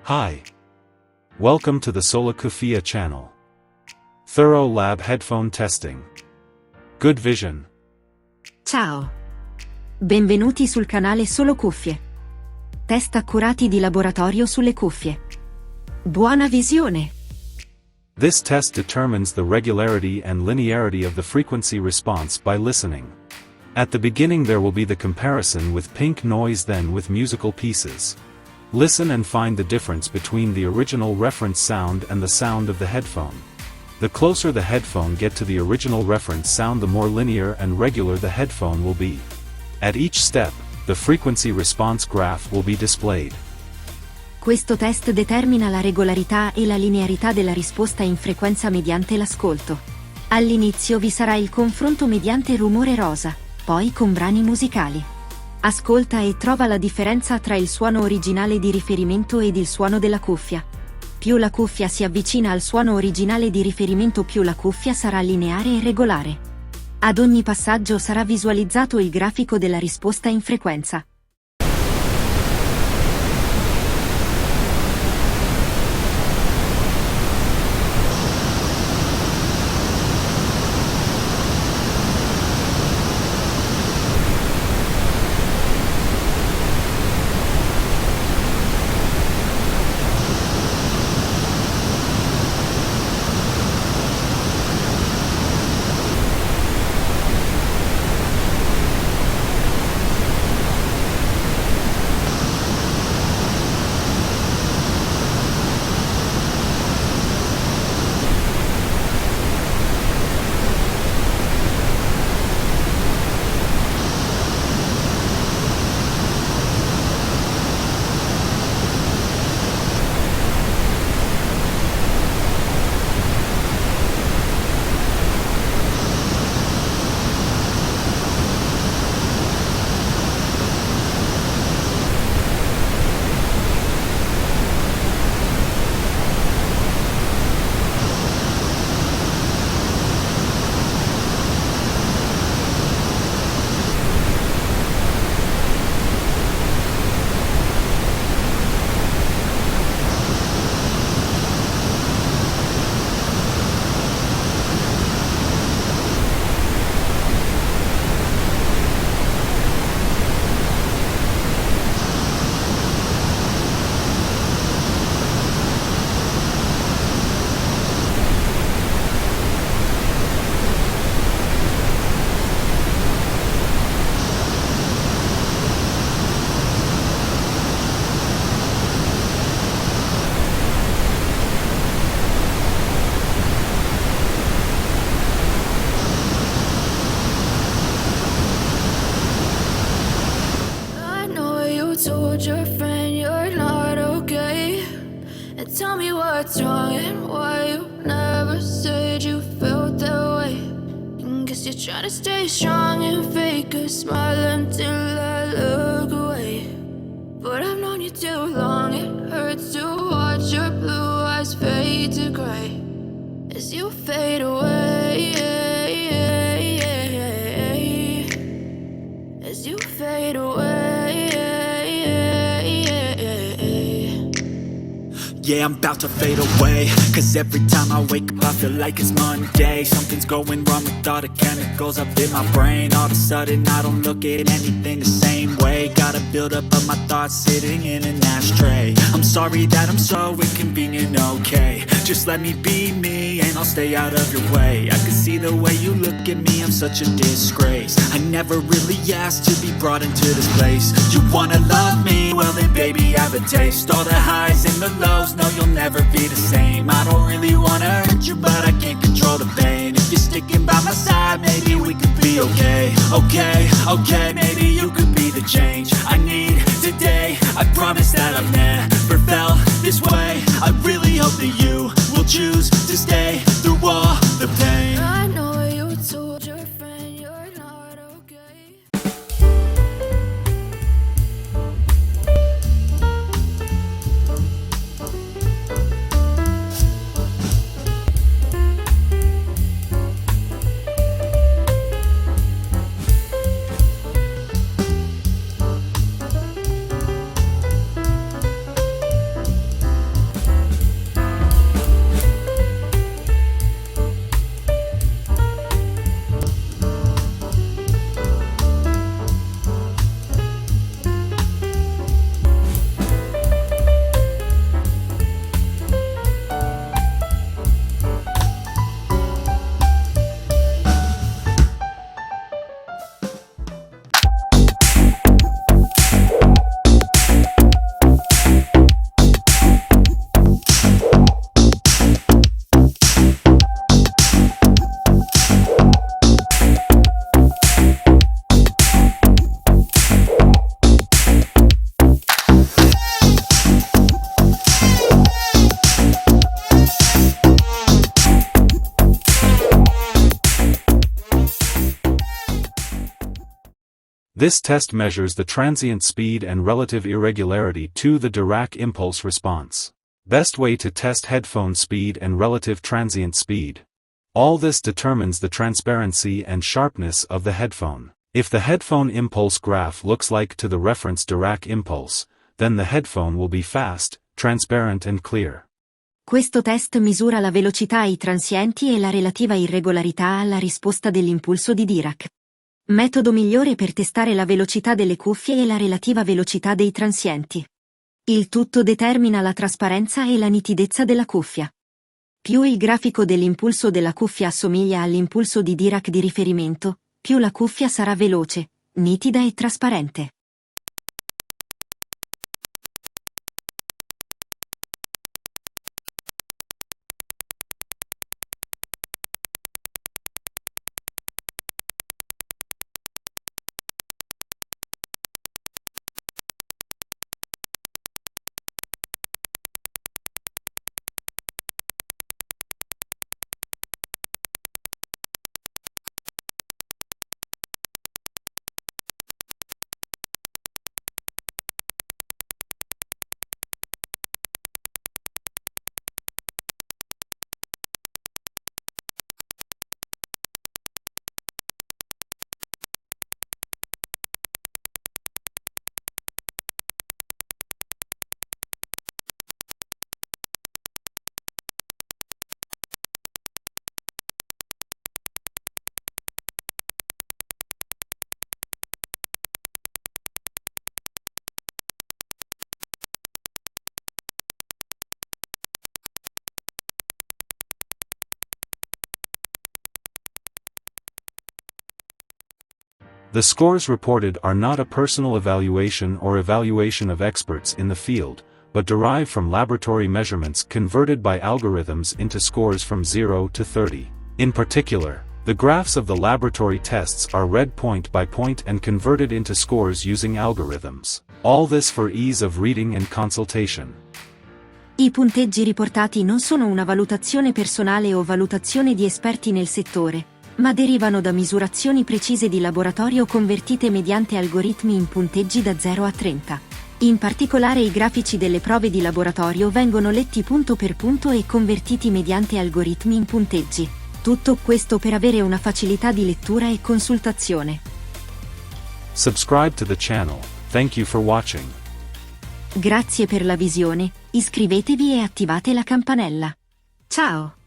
Hi. Welcome to the Solocuffie channel. Thorough lab headphone testing. Good vision. Ciao. Benvenuti sul canale Solocuffie. Test accurati di laboratorio sulle cuffie. Buona visione. This test determines the regularity and linearity of the frequency response by listening. At the beginning there will be the comparison with pink noise, then with musical pieces. Listen and find the difference between the original reference sound and the sound of the headphone. The closer the headphone get to the original reference sound, the more linear and regular the headphone will be. At each step, the frequency response graph will be displayed. Questo test determina la regolarità e la linearità della risposta in frequenza mediante l'ascolto. All'inizio vi sarà il confronto mediante rumore rosa, poi con brani musicali. Ascolta e trova la differenza tra il suono originale di riferimento ed il suono della cuffia. Più la cuffia si avvicina al suono originale di riferimento, più la cuffia sarà lineare e regolare. Ad ogni passaggio sarà visualizzato il grafico della risposta in frequenza. Told your friend you're not okay, and tell me what's wrong and why you never said you felt that way. And guess you're trying to stay strong and fake a smile until I look away. But I've known you too long, it hurts to watch your blue eyes fade to gray as you fade away, as you fade away. Yeah, I'm about to fade away, cause every time I wake up I feel like it's Monday. Something's going wrong with all the chemicals up in my brain. All of a sudden I don't look at anything the same way. Got a build up of my thoughts sitting in an ashtray. I'm sorry that I'm so inconvenient, okay. Just let me be me and I'll stay out of your way. I can see the way you look at me, I'm such a disgrace. I never really asked to be brought into this place. You wanna love me? Well then baby have a taste. All the highs and the lows, no you'll never be the same. I don't really wanna hurt you but I can't control the pain. If you're sticking by my side maybe we could be okay. Okay, maybe you could be the change I need today. I promise that I've never felt this way. I really hope that you will choose to stay through all the pain. I know you told your friend you're not okay. This test measures the transient speed and relative irregularity to the DIRAC impulse response. Best way to test headphone speed and relative transient speed. All this determines the transparency and sharpness of the headphone. If the headphone impulse graph looks like to the reference DIRAC impulse, then the headphone will be fast, transparent and clear. Questo test misura la velocità ai transienti e la relativa irregolarità alla risposta dell'impulso di DIRAC. Metodo migliore per testare la velocità delle cuffie e la relativa velocità dei transienti. Il tutto determina la trasparenza e la nitidezza della cuffia. Più il grafico dell'impulso della cuffia assomiglia all'impulso di DIRAC di riferimento, più la cuffia sarà veloce, nitida e trasparente. The scores reported are not a personal evaluation or evaluation of experts in the field, but derived from laboratory measurements converted by algorithms into scores from 0 to 30. In particular, the graphs of the laboratory tests are read point by point and converted into scores using algorithms. All this for ease of reading and consultation. I punteggi riportati non sono una valutazione personale o valutazione di esperti nel settore, ma derivano da misurazioni precise di laboratorio convertite mediante algoritmi in punteggi da 0 a 30. In particolare i grafici delle prove di laboratorio vengono letti punto per punto e convertiti mediante algoritmi in punteggi. Tutto questo per avere una facilità di lettura e consultazione. Subscribe to the channel. Thank you for watching. Grazie per la visione, iscrivetevi e attivate la campanella. Ciao!